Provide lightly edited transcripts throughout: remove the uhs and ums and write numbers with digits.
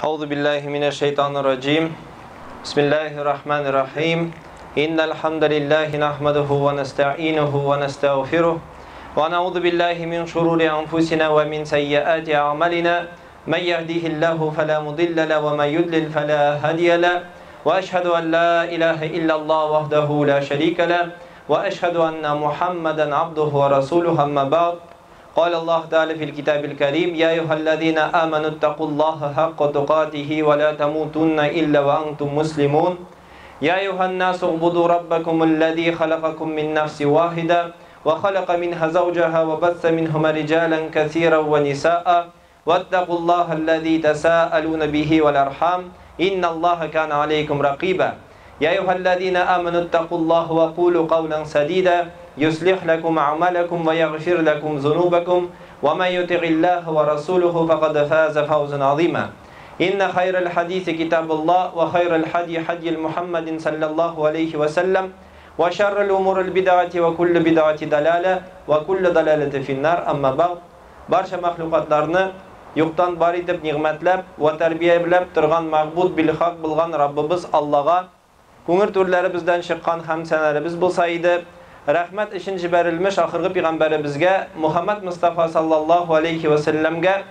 Euzu billahi mineşşeytanirracim. Bismillahirrahmanirrahim. İnnel hamdelellahi nahmeduhu ve nestainuhu ve nestağfiruh. Ve na'udzu billahi min şururi enfusina ve min seyyiati a'malina. Men yehdihillahu fela mudille lehu ve men yudlil fela hadiye lehu. Ve eşhedü en la ilahe illallah vahdehu la şerike lehu ve eşhedü enne Muhammeden abduhu ve resuluhu amma ba'd. قال الله تعالى في الكتاب الكريم يا أيها الذين آمنوا اتقوا الله حق تقاته ولا تموتن إلا وأنتم مسلمون يا أيها الناس اعبدوا ربكم الذي خلقكم من نفس واحدة وخلق منها زوجها وبث منهما رجالا كثيرا ونساء واتقوا الله الذي تساءلون به والأرحام إن الله كان عليكم رقيبا يا أيها الذين آمنوا اتقوا الله وقولوا قولا سديدا يصلح لكم أعمالكم ويغفر لكم ذنوبكم ومن يطع الله ورسوله فقد فاز فوزا عظيما إن خير الحديث كتاب الله وخير الهدي هدي محمد صلى الله عليه وسلم وشر الأمور البدعة وكل بدعة ضلالة وكل ضلالة في النار أما بعد barcha mahlukatlarni yo'qdan bor etib ni'matlab va tarbiyablab turgan ma'bud bil haq bo'lgan Rabbimiz Allohga ko'ngil turlarimizdan chiqqan hamd sanarimiz bo'lsa edi. Rahmat için jiberilmiş ahirgi peygamberimizge Muhammed Mustafa sallallahu aleyhi ve sellemge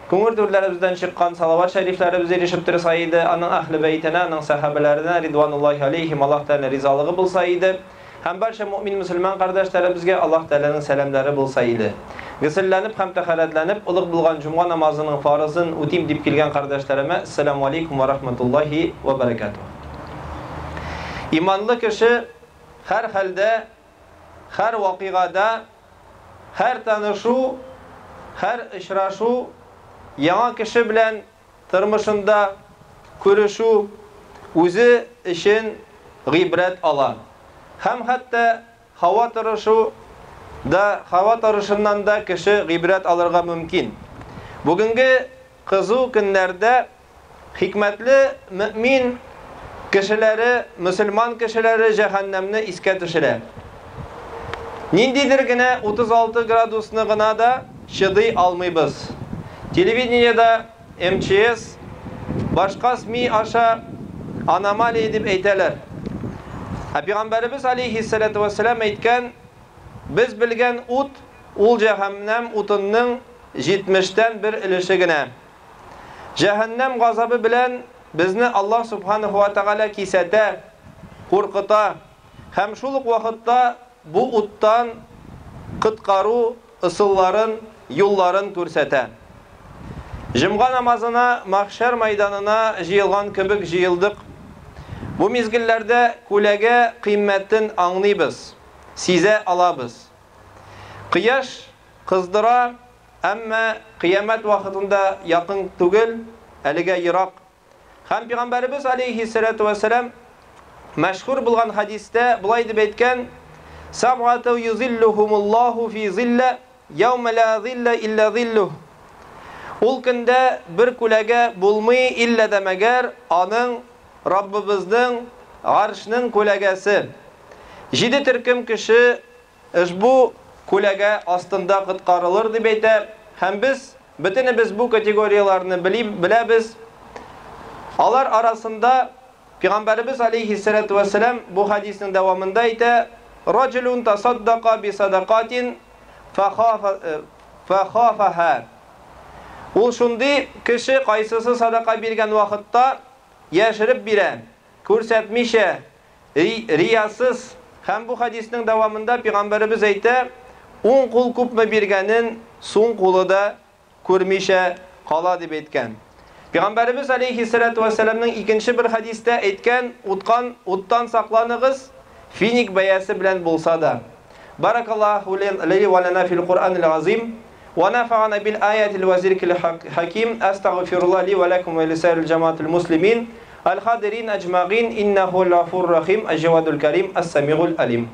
ko'ngil turlarimizdan chiqqan salavat şeriflerimiz erişip tursaydı, onun ahli beytine, onun sahabelerine ridvanullahi aleyhim Allah Teala rizalığı bulsaydı, hem barcha mümin Müslüman kardeşlerimizge Allah Teala'nın selamları bulsaydı. Gısillenip hem teharetlenip ılık bulgan cuma namazının farzını utim dip kelgen kardeşlerime Esselamu Aleyküm ve Rahmetullahi ve Berekatuhu. İmanlı kişi her halde, her vakigada, her tanışu, her işraşu, yana kişi bilen tırmışında görüşü, özü için gıybret ala. Hem hatta hava tarışı da, hava tarışından da kişi gıybret alırga mümkün. Bugünkü kızı günlerde hikmetli mümin kişileri, Müslüman kişileri cehennemne iske düşürer. Nindidir gine 36 gradusunu gına da şıdıy almayız. Televizyonda MCS başka mi aşağı anomali edip eyteler. Peygamberimiz aleyhissalatu vesselam eytken biz bilgen ut ul cehennem utunun 70'ten bir ilişigine. Cehennem gazabı bilen bizni Allah subhanahu wa ta'ala kisete, korkuta, hem şuluk vakitte bu uttan kıtkaru ısılların, yolların kürsete. Cumga namazına, mahşer meydanına jıyılgan kibik jıyıldık. Bu mizgillerde kulege kıymetin anlayız, size alabız. Kıyaş kızdıra, ama kıyamet vakitinde yakın tugil, elige yırak. Hem Peygamberimiz aleyhissalatu vesselam meşhur bulgan hadiste bulay deb aytgan sab'atu yuzilluhumullahu fi zille yevme la zille illa zilluh. Ol günde bir kulege bulmay illa demeger anın Rabbimizning arşının kulegesi. 7 türküm kişi bu kulege astında qutqarılır deb aytib, hem biz bu kategoriyalarni bilamiz. Alar arasında Peygamberimiz aleyhissalatu vesselam bu hadisin devamında ise "Raculun tasaddaqa bi sadaqatin fakhafaha." Ol şundi kişi qaysısı sadaka bergen vaqtda yaşırıp bire, ko'rsatmisha, riyasız. Hem bu hadisin devamında Peygamberimiz aytdi, "On qul ko'pmi berganin, so'ng quli da ko'rmisha qala" deb aytgan. Peygamberimiz aleyhissalatu vesselam'ın ikinci bir hadiste etken uttan saklanığız finik bayası bilen bulsa da. Barakallahu leyli ve lana fil Kur'anil azim ve nafa'ana bil ayatil ve zirkil hakim. Estağfirullah li ve lekum ve lisairil cemaatil muslimin. El hadirin ecma'in innehu lafur rahim ecevadul kerim es-semi'ul alim.